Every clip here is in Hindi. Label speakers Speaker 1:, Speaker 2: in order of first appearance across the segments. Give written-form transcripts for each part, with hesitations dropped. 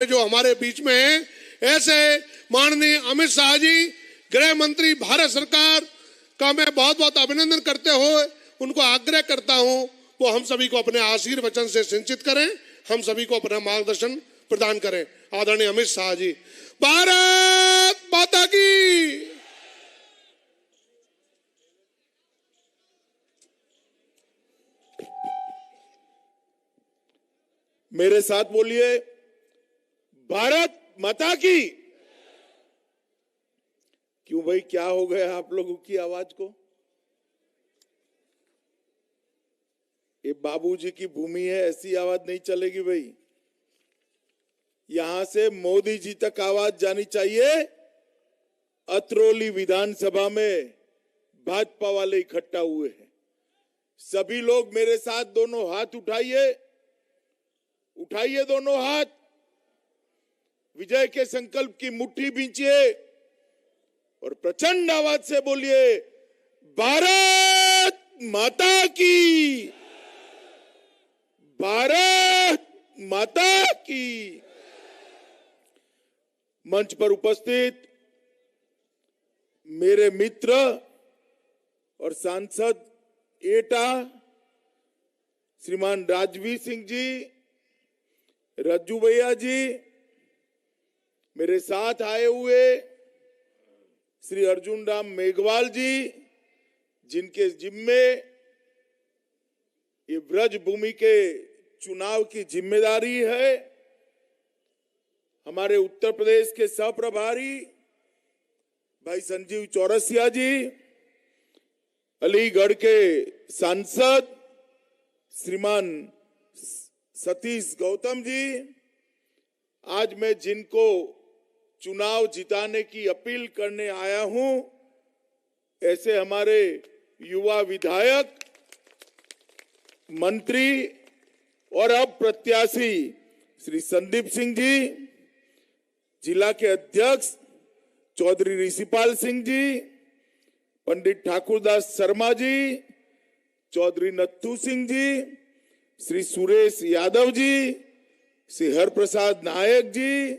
Speaker 1: जो हमारे बीच में है, ऐसे माननीय अमित शाह जी गृह मंत्री भारत सरकार का मैं बहुत बहुत अभिनंदन करते हुए उनको आग्रह करता हूं वो हम सभी को अपने आशीर्वचन से सिंचित करें, हम सभी को अपना मार्गदर्शन प्रदान करें। आदरणीय अमित शाह जी, भारत माता की।
Speaker 2: मेरे साथ बोलिए, भारत माता की। क्यों भाई, क्या हो गया आप लोगों की आवाज को? ये बाबूजी की भूमि है, ऐसी आवाज नहीं चलेगी भाई। यहां से मोदी जी तक आवाज जानी चाहिए। अतरौली विधानसभा में भाजपा वाले इकट्ठा हुए हैं। सभी लोग मेरे साथ दोनों हाथ उठाइए, उठाइए दोनों हाथ, विजय के संकल्प की मुट्ठी बींचिए और प्रचंड आवाज से बोलिए, भारत माता की, भारत माता की। मंच पर उपस्थित मेरे मित्र और सांसद एटा श्रीमान राजवीर सिंह जी, रज्जू भैया जी, मेरे साथ आए हुए श्री अर्जुन राम मेघवाल जी, जिनके जिम्मे ये ब्रज भूमि के चुनाव की जिम्मेदारी है, हमारे उत्तर प्रदेश के सह प्रभारी भाई संजीव चौरसिया जी, अलीगढ़ के सांसद श्रीमान सतीश गौतम जी, आज मैं जिनको चुनाव जिताने की अपील करने आया हूं, ऐसे हमारे युवा विधायक, मंत्री और अब प्रत्याशी श्री संदीप सिंह जी, जिला के अध्यक्ष चौधरी ऋषिपाल सिंह जी, पंडित ठाकुरदास शर्मा जी, चौधरी नत्थू सिंह जी, श्री सुरेश यादव जी, श्री हरप्रसाद नायक जी,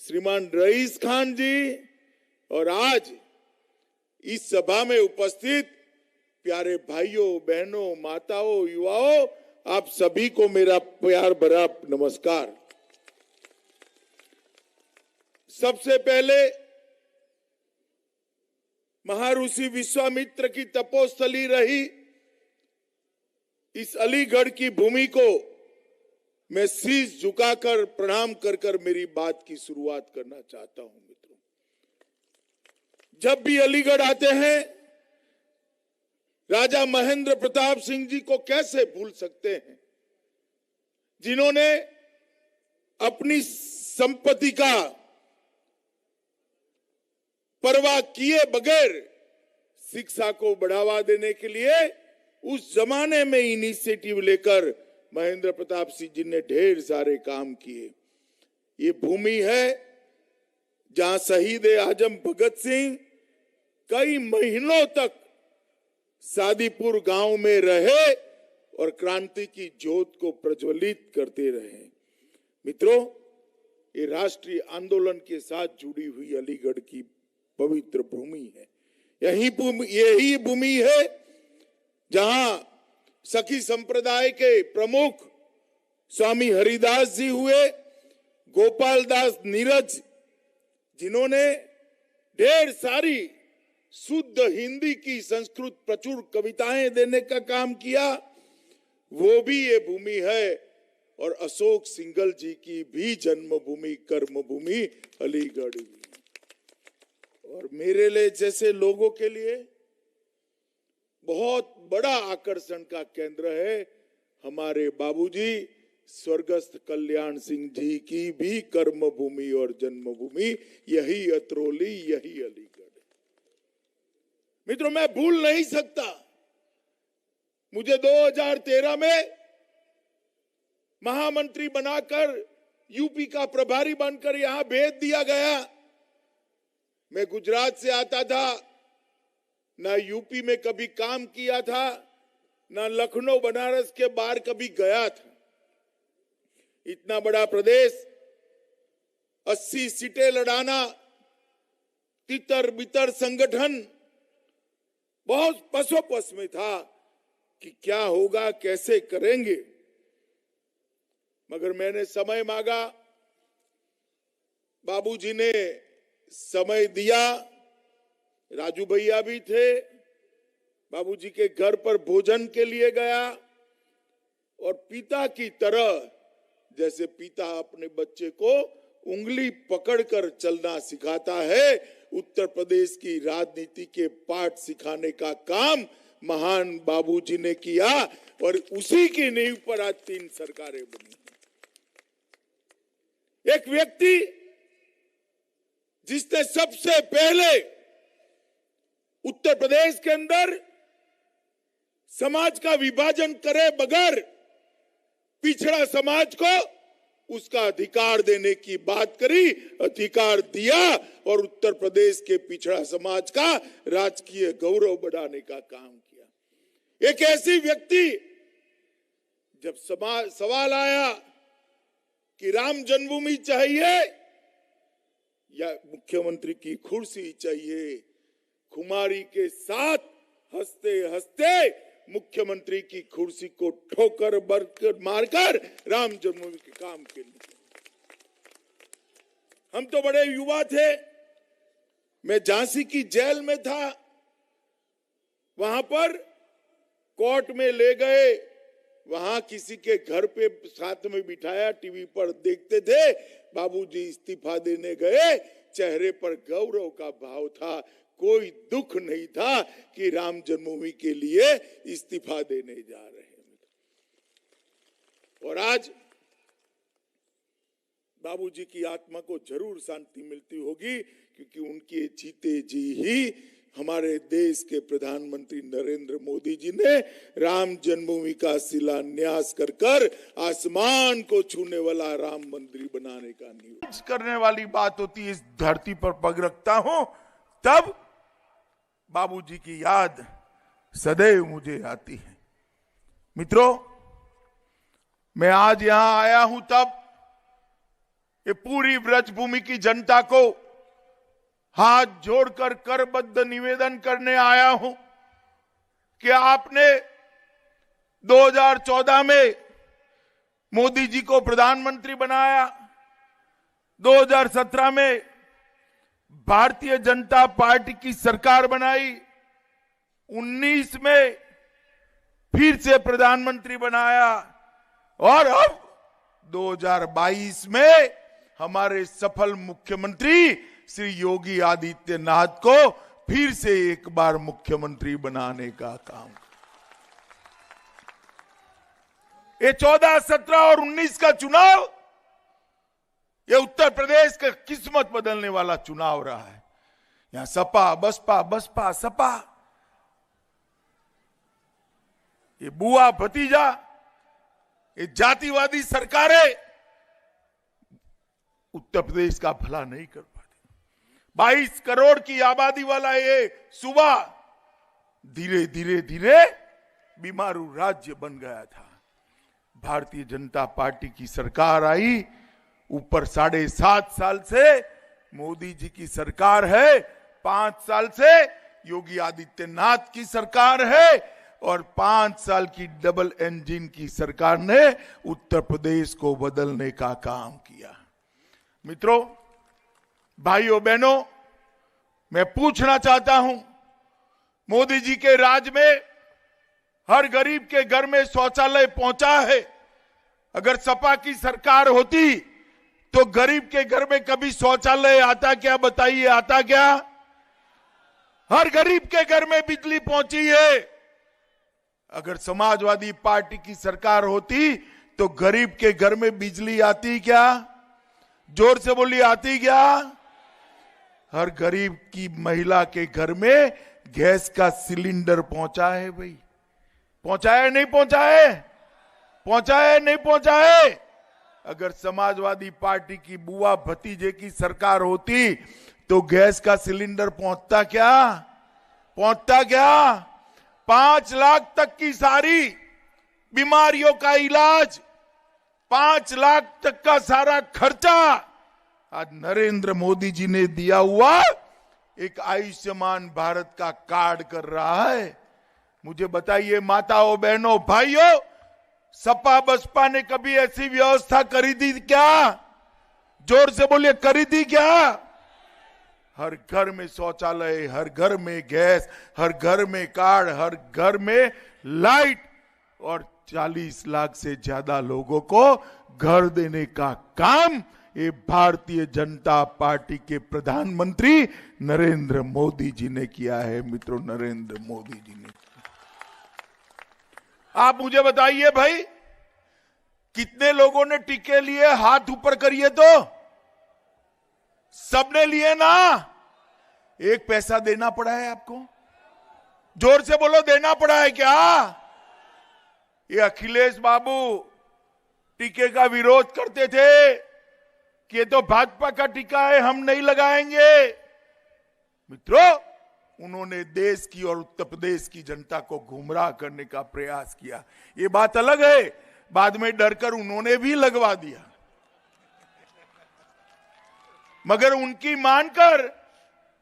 Speaker 2: श्रीमान रईस खान जी और आज इस सभा में उपस्थित प्यारे भाइयों, बहनों, माताओं, युवाओं, आप सभी को मेरा प्यार भरा नमस्कार। सबसे पहले महर्षि विश्वामित्र की तपोस्थली रही इस अलीगढ़ की भूमि को मैं शीश झुकाकर प्रणाम कर कर मेरी बात की शुरुआत करना चाहता हूं। मित्रों, जब भी अलीगढ़ आते हैं, राजा महेंद्र प्रताप सिंह जी को कैसे भूल सकते हैं, जिन्होंने अपनी संपत्ति का परवाह किए बगैर शिक्षा को बढ़ावा देने के लिए उस जमाने में इनिशिएटिव लेकर महेंद्र प्रताप सिंह जी ने ढेर सारे काम किए। ये भूमि है जहां शहीद आजम भगत सिंह कई महीनों तक सादीपुर गांव में रहे और क्रांति की ज्योत को प्रज्वलित करते रहे। मित्रों, ये राष्ट्रीय आंदोलन के साथ जुड़ी हुई अलीगढ़ की पवित्र भूमि है। यही भूमि है जहां सखी संप्रदाय के प्रमुख स्वामी हरिदास जी हुए, गोपाल दास नीरज, जिन्होंने ढेर सारी शुद्ध हिंदी की संस्कृत प्रचुर कविताएं देने का काम किया, वो भी ये भूमि है। और अशोक सिंघल जी की भी जन्मभूमि, कर्मभूमि अलीगढ़ ही। और मेरे लिए जैसे लोगों के लिए बहुत बड़ा आकर्षण का केंद्र है हमारे बाबूजी स्वर्गस्थ कल्याण सिंह जी की भी कर्मभूमि और जन्मभूमि, यही अतरौली, यही अलीगढ़। मित्रों, मैं भूल नहीं सकता, मुझे 2013 में महामंत्री बनाकर यूपी का प्रभारी बनकर यहां भेज दिया गया। मैं गुजरात से आता था, ना यूपी में कभी काम किया था, ना लखनऊ बनारस के बाहर कभी गया था। इतना बड़ा प्रदेश 80 सीटें लड़ाना, तितर बितर संगठन बहुत पसोपस में था कि क्या होगा, कैसे करेंगे। मगर मैंने समय मांगा, बाबूजी ने समय दिया। राजू भैया भी थे, बाबूजी के घर पर भोजन के लिए गया और पिता की तरह, जैसे पिता अपने बच्चे को उंगली पकड़कर चलना सिखाता है, उत्तर प्रदेश की राजनीति के पाठ सिखाने का काम महान बाबूजी ने किया और उसी की नींव पर आज 3 सरकारें बनी। एक व्यक्ति जिसने सबसे पहले उत्तर प्रदेश के अंदर समाज का विभाजन करे बगैर पिछड़ा समाज को उसका अधिकार देने की बात करी, अधिकार दिया और उत्तर प्रदेश के पिछड़ा समाज का राजकीय गौरव बढ़ाने का काम किया। एक ऐसी व्यक्ति, जब सवाल आया कि राम जन्मभूमि चाहिए या मुख्यमंत्री की कुर्सी चाहिए, खुमारी के साथ हंसते हंसते मुख्यमंत्री की कुर्सी को ठोकर बरकर मारकर राम जन्मभूमि के काम के लिए। हम तो बड़े युवा थे, मैं झांसी की जेल में था, वहां पर कोर्ट में ले गए, वहां किसी के घर पे साथ में बिठाया, टीवी पर देखते थे, बाबूजी इस्तीफा देने गए, चेहरे पर गौरव का भाव था, कोई दुख नहीं था कि राम जन्मभूमि के लिए इस्तीफा देने जा रहे हैं। और आज बाबूजी की आत्मा को जरूर शांति मिलती होगी, क्योंकि उनके जीते जी ही हमारे देश के प्रधानमंत्री नरेंद्र मोदी जी ने राम जन्मभूमि का शिलान्यास कर कर आसमान को छूने वाला राम मंदिर बनाने का नींव करने वाली बात होती है। इस धरती पर पग रखता हूं तब बाबूजी की याद सदैव मुझे आती है। मित्रों, मैं आज यहां आया हूं तब ये पूरी ब्रजभूमि की जनता को हाथ जोड़कर करबद्ध निवेदन करने आया हूं कि आपने 2014 में मोदी जी को प्रधानमंत्री बनाया, 2017 में भारतीय जनता पार्टी की सरकार बनाई, 19 में फिर से प्रधानमंत्री बनाया और अब 2022 में हमारे सफल मुख्यमंत्री श्री योगी आदित्यनाथ को फिर से एक बार मुख्यमंत्री बनाने का काम। ये 14, 17 और 19 का चुनाव, ये उत्तर प्रदेश का किस्मत बदलने वाला चुनाव रहा है। यहां सपा बसपा, बसपा सपा, ये बुआ भतीजा, ये जातिवादी सरकारें उत्तर प्रदेश का भला नहीं कर पाती। 22 करोड़ की आबादी वाला ये सूबा धीरे धीरे धीरे बीमारू राज्य बन गया था। भारतीय जनता पार्टी की सरकार आई, ऊपर 7.5 साल से मोदी जी की सरकार है, 5 साल से योगी आदित्यनाथ की सरकार है और 5 साल की डबल इंजन की सरकार ने उत्तर प्रदेश को बदलने का काम किया। मित्रों, भाइयों बहनों, मैं पूछना चाहता हूं, मोदी जी के राज में हर गरीब के घर में शौचालय पहुंचा है। अगर सपा की सरकार होती तो गरीब के घर में कभी शौचालय आता क्या? बताइए, आता क्या? हर गरीब के घर में बिजली पहुंची है। अगर समाजवादी पार्टी की सरकार होती तो गरीब के घर में बिजली आती क्या? जोर से बोलिए, आती क्या? हर गरीब की महिला के घर में गैस का सिलेंडर पहुंचा है। भाई पहुंचा है नहीं पहुंचा है? पहुंचा है नहीं पहुंचा है? अगर समाजवादी पार्टी की बुआ भतीजे की सरकार होती तो गैस का सिलेंडर पहुंचता क्या? पहुंचता क्या? 5 लाख तक की सारी बीमारियों का इलाज, 5 लाख तक का सारा खर्चा आज नरेंद्र मोदी जी ने दिया हुआ एक आयुष्मान भारत का कार्ड कर रहा है। मुझे बताइए माताओं, बहनों, भाइयों, सपा बसपा ने कभी ऐसी व्यवस्था करी थी क्या? जोर से बोलिए, करी थी क्या? हर घर में शौचालय, हर घर में गैस, हर घर में कार्ड, हर घर में लाइट और 40 लाख से ज्यादा लोगों को घर देने का काम ये भारतीय जनता पार्टी के प्रधानमंत्री नरेंद्र मोदी जी ने किया है। मित्रों, नरेंद्र मोदी जी ने। आप मुझे बताइए भाई, कितने लोगों ने टीके लिए? हाथ ऊपर करिए तो। सबने लिए ना? एक पैसा देना पड़ा है आपको? जोर से बोलो, देना पड़ा है क्या? ये अखिलेश बाबू टीके का विरोध करते थे कि ये तो भाजपा का टीका है, हम नहीं लगाएंगे। मित्रों, उन्होंने देश की और उत्तर प्रदेश की जनता को गुमराह करने का प्रयास किया। ये बात अलग है, बाद में डरकर उन्होंने भी लगवा दिया, मगर उनकी मानकर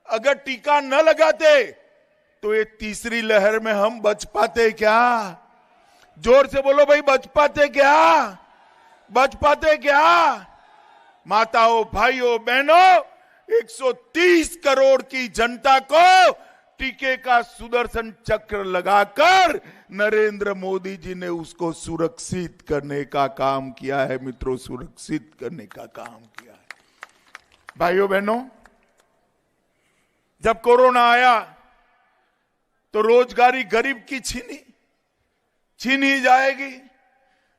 Speaker 2: अगर टीका न लगाते तो ये तीसरी लहर में हम बच पाते क्या? जोर से बोलो भाई, बच पाते क्या? बच पाते क्या? माताओं, भाइयों, बहनों, 130 करोड़ की जनता को टीके का सुदर्शन चक्र लगाकर नरेंद्र मोदी जी ने उसको सुरक्षित करने का काम किया है। मित्रों, सुरक्षित करने का काम किया है। भाइयों बहनों, जब कोरोना आया तो रोजगारी गरीब की छीन ही जाएगी।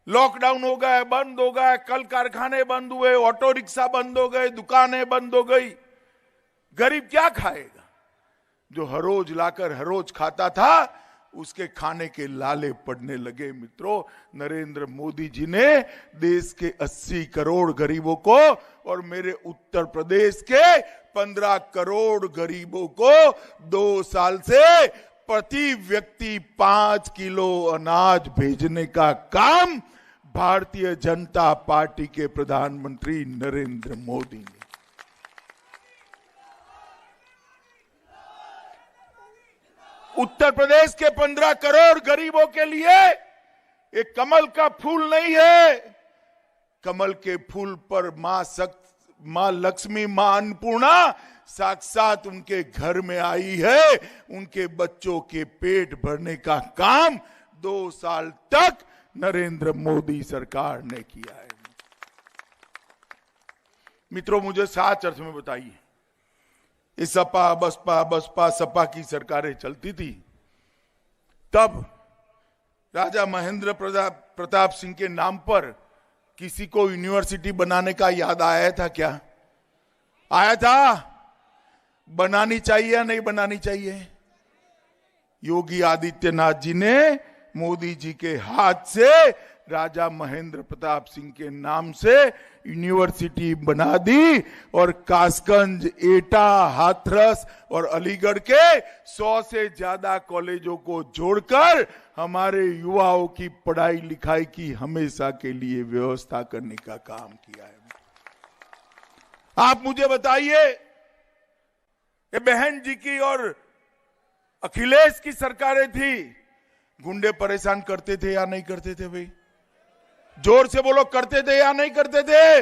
Speaker 2: लॉकडाउन हो गया, बंद हो गया, कल कारखाने बंद हुए, ऑटो रिक्शा बंद हो गए, दुकानें बंद हो गई। गरीब क्या खाएगा? जो हर रोज लाकर हर रोज खाता था, उसके खाने के लाले पड़ने लगे। मित्रों, नरेंद्र मोदी जी ने देश के 80 करोड़ गरीबों को और मेरे उत्तर प्रदेश के 15 करोड़ गरीबों को 2 साल से प्रति व्यक्ति 5 किलो अनाज भेजने का काम भारतीय जनता पार्टी के प्रधानमंत्री नरेंद्र मोदी ने। उत्तर प्रदेश के 15 करोड़ गरीबों के लिए एक कमल का फूल नहीं है। कमल के फूल पर मां लक्ष्मी, मां अन्नपूर्णा साक्षात उनके घर में आई है। उनके बच्चों के पेट भरने का काम 2 साल तक नरेंद्र मोदी सरकार ने किया है। मित्रों, मुझे साच अर्थ में बताइए, इस सपा बसपा सपा की सरकारें चलती थी, तब राजा महेंद्र प्रताप सिंह के नाम पर किसी को यूनिवर्सिटी बनाने का याद आया था क्या? आया था? बनानी चाहिए या नहीं बनानी चाहिए? योगी आदित्यनाथ जी ने मोदी जी के हाथ से राजा महेंद्र प्रताप सिंह के नाम से यूनिवर्सिटी बना दी और कासगंज, एटा, हाथरस और अलीगढ़ के 100 से ज्यादा कॉलेजों को जोड़कर हमारे युवाओं की पढ़ाई लिखाई की हमेशा के लिए व्यवस्था करने का काम किया है। आप मुझे बताइए, ये बहन जी की और अखिलेश की सरकारें थी, गुंडे परेशान करते थे या नहीं करते थे? भाई जोर से बोलो, करते थे या नहीं करते थे?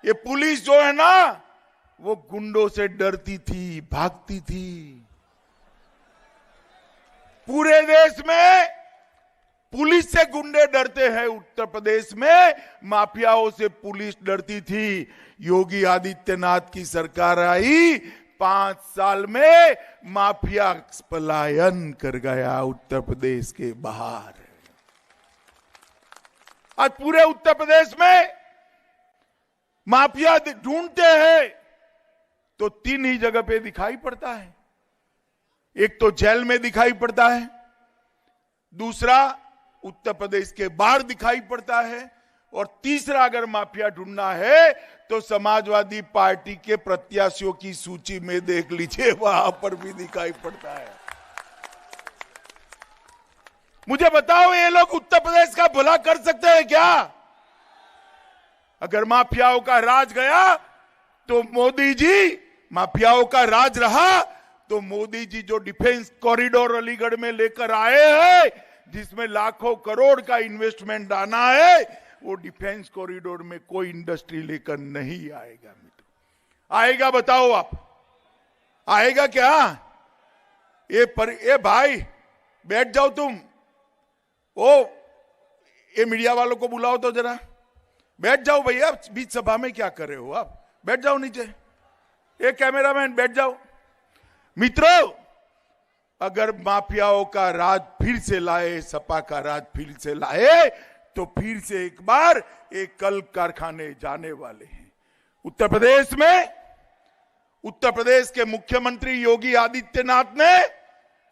Speaker 2: ये पुलिस जो है ना, वो गुंडों से डरती थी, भागती थी। पूरे देश में पुलिस से गुंडे डरते हैं, उत्तर प्रदेश में माफियाओं से पुलिस डरती थी। योगी आदित्यनाथ की सरकार आई, 5 साल में माफिया पलायन कर गया उत्तर प्रदेश के बाहर। आज पूरे उत्तर प्रदेश में माफिया ढूंढते हैं तो 3 ही जगह पे दिखाई पड़ता है। एक तो जेल में दिखाई पड़ता है, दूसरा उत्तर प्रदेश के बाहर दिखाई पड़ता है, और तीसरा अगर माफिया ढूंढना है तो समाजवादी पार्टी के प्रत्याशियों की सूची में देख लीजिए, वहां पर भी दिखाई पड़ता है। मुझे बताओ, ये लोग उत्तर प्रदेश का भला कर सकते हैं क्या? अगर माफियाओं का राज गया तो मोदी जी, माफियाओं का राज रहा तो मोदी जी जो डिफेंस कॉरिडोर अलीगढ़ में लेकर आए हैं, जिसमें लाखों करोड़ का इन्वेस्टमेंट आना है, वो डिफेंस कॉरिडोर में कोई इंडस्ट्री लेकर नहीं आएगा। मित्र आएगा? बताओ आप, आएगा क्या? ये भाई बैठ जाओ तुम, ये मीडिया वालों को बुलाओ तो जरा, बैठ जाओ भैया, बीच सभा में क्या कर रहे हो आप? बैठ जाओ नीचे, ये कैमरामैन बैठ जाओ। मित्रों, अगर माफियाओं का राज फिर से लाए, सपा का राज फिर से लाए, तो फिर से एक बार एक कल कारखाने जाने वाले हैं। उत्तर प्रदेश के मुख्यमंत्री योगी आदित्यनाथ ने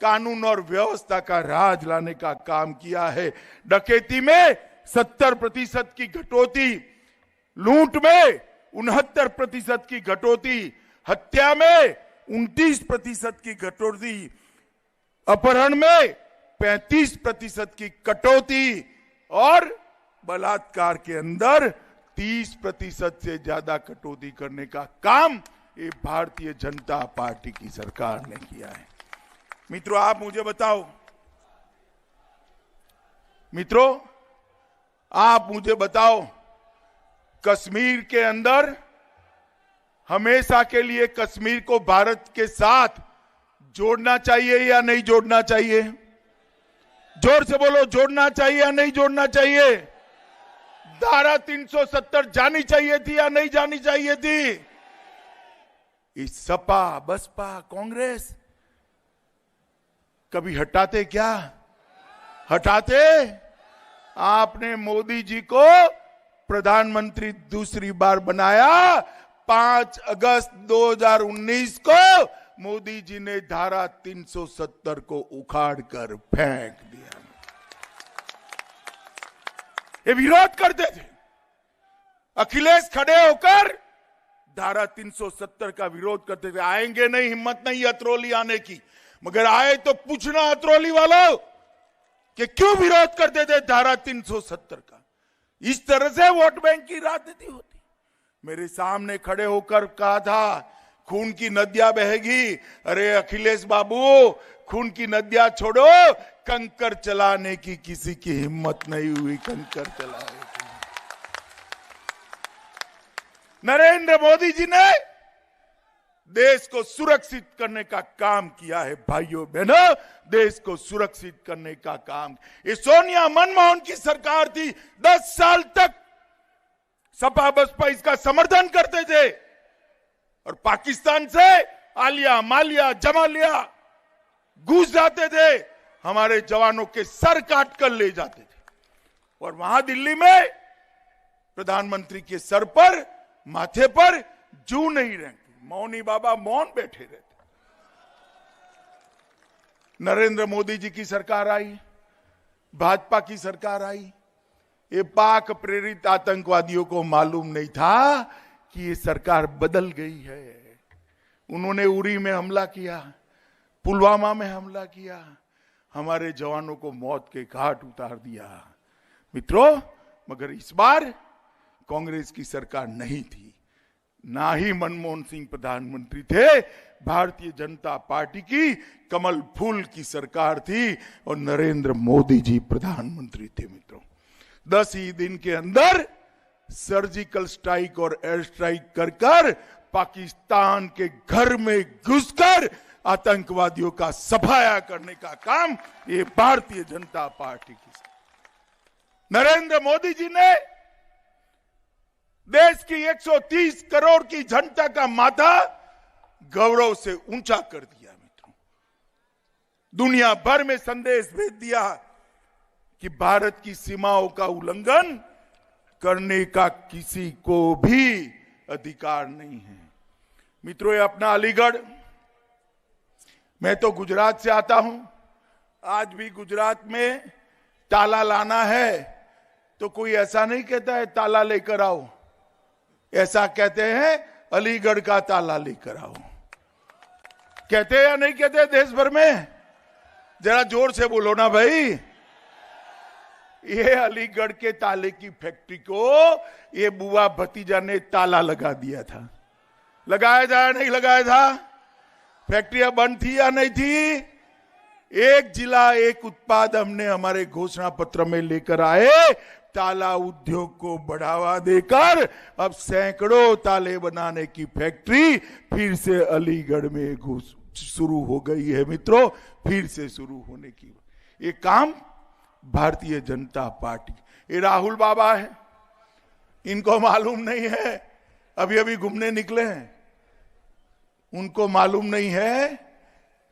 Speaker 2: कानून और व्यवस्था का राज लाने का काम किया है। डकैती में 70% की कटौती, लूट में 69% की कटौती, हत्या में 29% की कटौती, अपहरण में 35% की कटौती और बलात्कार के अंदर 30% से ज्यादा कटौती करने का काम ये भारतीय जनता पार्टी की सरकार ने किया है। मित्रों, आप मुझे बताओ, कश्मीर के अंदर हमेशा के लिए कश्मीर को भारत के साथ जोड़ना चाहिए या नहीं जोड़ना चाहिए? जोर से बोलो, जोड़ना चाहिए या नहीं जोड़ना चाहिए? धारा 370 जानी चाहिए थी या नहीं जानी चाहिए थी? इस सपा, बसपा, कांग्रेस कभी हटाते क्या? हटाते? आपने मोदी जी को प्रधानमंत्री दूसरी बार बनाया। 5 अगस्त 2019 को मोदी जी ने धारा 370 को उखाड़ कर फेंक दिया। ये विरोध करते थे, अखिलेश खड़े होकर धारा 370 का विरोध करते थे। आएंगे नहीं, हिम्मत नहीं अतरौली आने की, मगर आए तो पूछना अतरौली वालों कि क्यों विरोध करते थे धारा 370 का। इस तरह से वोट बैंक की राजनीति होती। मेरे सामने खड़े होकर कहा था खून की नदियां बहेगी। अरे अखिलेश बाबू, खून की नदियां छोड़ो, कंकर चलाने की किसी की हिम्मत नहीं हुई। कंकर चलाने की नरेंद्र मोदी जी ने देश को सुरक्षित करने का काम किया है। भाइयों बहनों, देश को सुरक्षित करने का काम। ये सोनिया मनमोहन की सरकार थी। 10 साल तक सपा बसपा इसका समर्थन करते थे और पाकिस्तान से आलिया मालिया जमालिया घुस जाते थे, हमारे जवानों के सर काट कर ले जाते थे। और वहां दिल्ली में प्रधानमंत्री के सर पर, माथे पर जू नहीं रहती, मौनी बाबा मौन बैठे रहते। नरेंद्र मोदी जी की सरकार आई, भाजपा की सरकार आई। ये पाक प्रेरित आतंकवादियों को मालूम नहीं था कि ये सरकार बदल गई है। उन्होंने उरी में हमला किया, पुलवामा में हमला किया, हमारे जवानों को मौत के घाट उतार दिया। मित्रों, मगर इस बार कांग्रेस की सरकार नहीं थी, ना ही मनमोहन सिंह प्रधानमंत्री थे। भारतीय जनता पार्टी की कमल फूल की सरकार थी और नरेंद्र मोदी जी प्रधानमंत्री थे। मित्रों, 10 ही दिन के अंदर सर्जिकल स्ट्राइक और एयर स्ट्राइक कर कर पाकिस्तान के घर में घुसकर आतंकवादियों का सफाया करने का काम ये भारतीय जनता पार्टी की। नरेंद्र मोदी जी ने देश की 130 करोड़ की जनता का माथा गौरव से ऊंचा कर दिया। मित्रों, दुनिया भर में संदेश भेज दिया कि भारत की सीमाओं का उल्लंघन करने का किसी को भी अधिकार नहीं है। मित्रों, ये अपना अलीगढ़, मैं तो गुजरात से आता हूं। आज भी गुजरात में ताला लाना है तो कोई ऐसा नहीं कहता है ताला लेकर आओ, ऐसा कहते हैं अलीगढ़ का ताला लेकर आओ। कहते हैं या नहीं कहते देश भर में? जरा जोर से बोलो ना भाई। ये अलीगढ़ के ताले की फैक्ट्री को ये बुआ भतीजा ने ताला लगा दिया था। लगाया था नहीं लगाया था? फैक्ट्रियां बंद थी या नहीं थी? एक जिला एक उत्पाद हमने हमारे घोषणा पत्र में लेकर आए। ताला उद्योग को बढ़ावा देकर अब सैकड़ों ताले बनाने की फैक्ट्री फिर से अलीगढ़ में शुरू हो गई है मित्रों, फिर से शुरू होने की। ये काम भारतीय जनता पार्टी, ये राहुल बाबा है, इनको मालूम नहीं है, अभी अभी घूमने निकले हैं, उनको मालूम नहीं है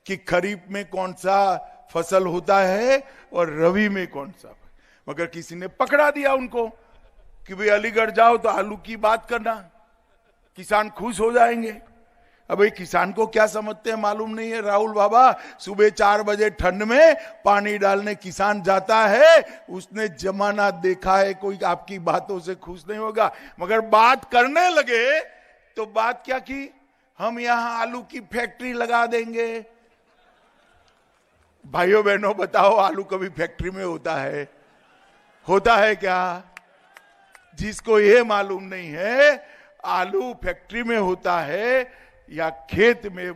Speaker 2: कि खरीफ में कौन सा फसल होता है और रबी में कौन सा। मगर किसी ने पकड़ा दिया उनको कि भाई अलीगढ़ जाओ तो आलू की बात करना, किसान खुश हो जाएंगे। अब भाई किसान को क्या समझते हैं मालूम नहीं है। राहुल बाबा सुबह 4 बजे ठंड में पानी डालने किसान जाता है, उसने जमाना देखा है, कोई आपकी बातों से खुश नहीं होगा। मगर बात करने लगे तो बात क्या की, हम यहां आलू की फैक्ट्री लगा देंगे। भाइयों बहनों बताओ, आलू कभी फैक्ट्री में होता है? होता है क्या? जिसको ये मालूम नहीं है आलू फैक्ट्री में होता है या खेत में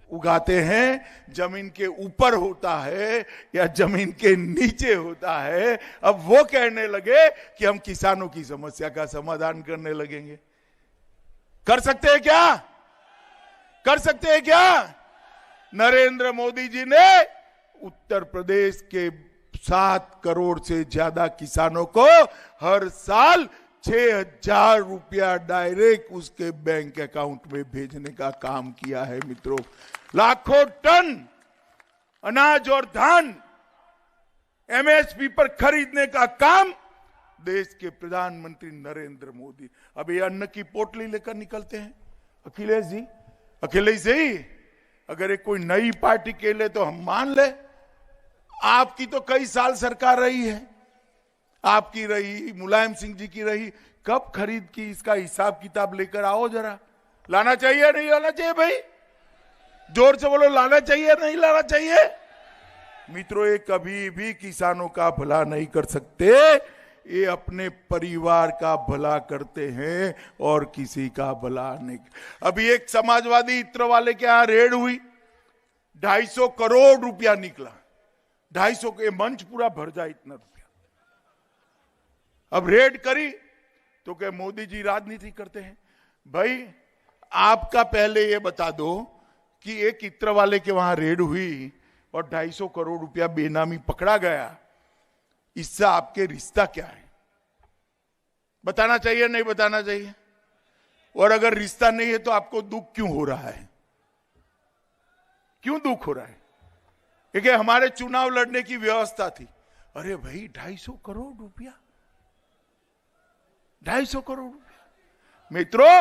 Speaker 2: उगाते हैं, जमीन के ऊपर होता है या जमीन के नीचे होता है, अब वो कहने लगे कि हम किसानों की समस्या का समाधान करने लगेंगे। कर सकते हैं क्या? कर सकते हैं क्या? नरेंद्र मोदी जी ने उत्तर प्रदेश के 7 करोड़ से ज्यादा किसानों को हर साल 6,000 रुपया डायरेक्ट उसके बैंक अकाउंट में भेजने का काम किया है मित्रों। लाखों टन अनाज और धान एमएसपी पर खरीदने का काम देश के प्रधानमंत्री नरेंद्र मोदी। अब ये अन्न की पोटली लेकर निकलते हैं अखिलेश जी, अखिलेश जी अगर एक कोई नई पार्टी के लिए तो हम मान ले, आपकी तो कई साल सरकार रही है, आपकी रही, मुलायम सिंह जी की रही, कब खरीद की, इसका हिसाब किताब लेकर आओ जरा। लाना चाहिए नहीं लाना चाहिए भाई? जोर से बोलो, लाना चाहिए नहीं लाना चाहिए? मित्रों ये कभी भी किसानों का भला नहीं कर सकते, ये अपने परिवार का भला करते हैं और किसी का भला नहीं। अभी एक समाजवादी इत्र वाले के यहां रेड हुई, 250 करोड़ रुपया निकला। 250 के मंच पूरा भर जाए इतना रुपया। अब रेड करी तो क्या मोदी जी राजनीति करते हैं? भाई आपका पहले ये बता दो कि एक इत्र वाले के वहां रेड हुई और 250 करोड़ रुपया बेनामी पकड़ा गया, इससे आपके रिश्ता क्या है? बताना चाहिए नहीं बताना चाहिए? और अगर रिश्ता नहीं है तो आपको दुख क्यों हो रहा है? क्यों दुख हो रहा है? क्योंकि हमारे चुनाव लड़ने की व्यवस्था थी। अरे भाई 250 करोड़ रुपया, 250 करोड़ रुपया। मित्रों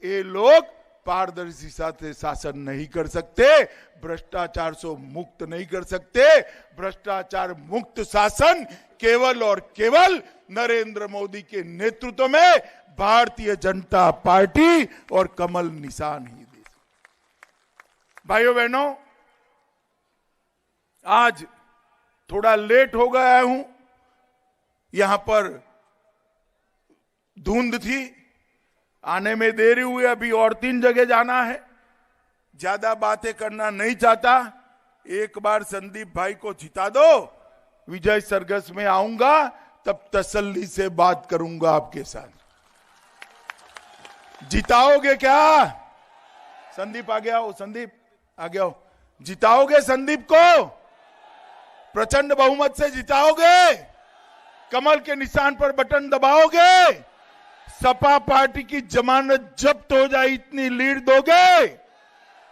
Speaker 2: ये लोग पारदर्शी से शासन नहीं कर सकते, भ्रष्टाचार से मुक्त नहीं कर सकते। भ्रष्टाचार मुक्त शासन केवल और केवल नरेंद्र मोदी के नेतृत्व में भारतीय जनता पार्टी और कमल निशान ही दे। भाइयों बहनों आज थोड़ा लेट हो गया हूं, यहां पर धुंध थी, आने में देरी हुई, अभी और 3 जगह जाना है, ज्यादा बातें करना नहीं चाहता। एक बार संदीप भाई को जिता दो, विजय सरघस में आऊंगा, तब तसल्ली से बात करूंगा आपके साथ। जिताओगे क्या? संदीप आ गया हो, संदीप आ गया हो, जिताओगे संदीप को? प्रचंड बहुमत से जिताओगे? कमल के निशान पर बटन दबाओगे? सपा पार्टी की जमानत जब्त हो जाए इतनी लीड दोगे?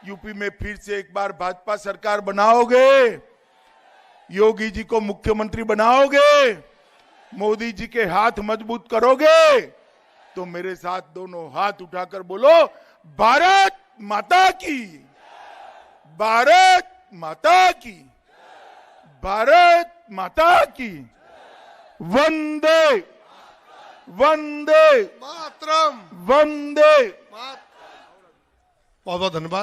Speaker 2: यूपी में फिर से एक बार भाजपा सरकार बनाओगे? योगी जी को मुख्यमंत्री बनाओगे? मोदी जी के हाथ मजबूत करोगे? तो मेरे साथ दोनों हाथ उठाकर बोलो, भारत माता की, भारत माता की, भारत माता की, वंदे वंदे
Speaker 1: मातरम,
Speaker 2: वंदे।
Speaker 1: बहुत बहुत धन्यवाद।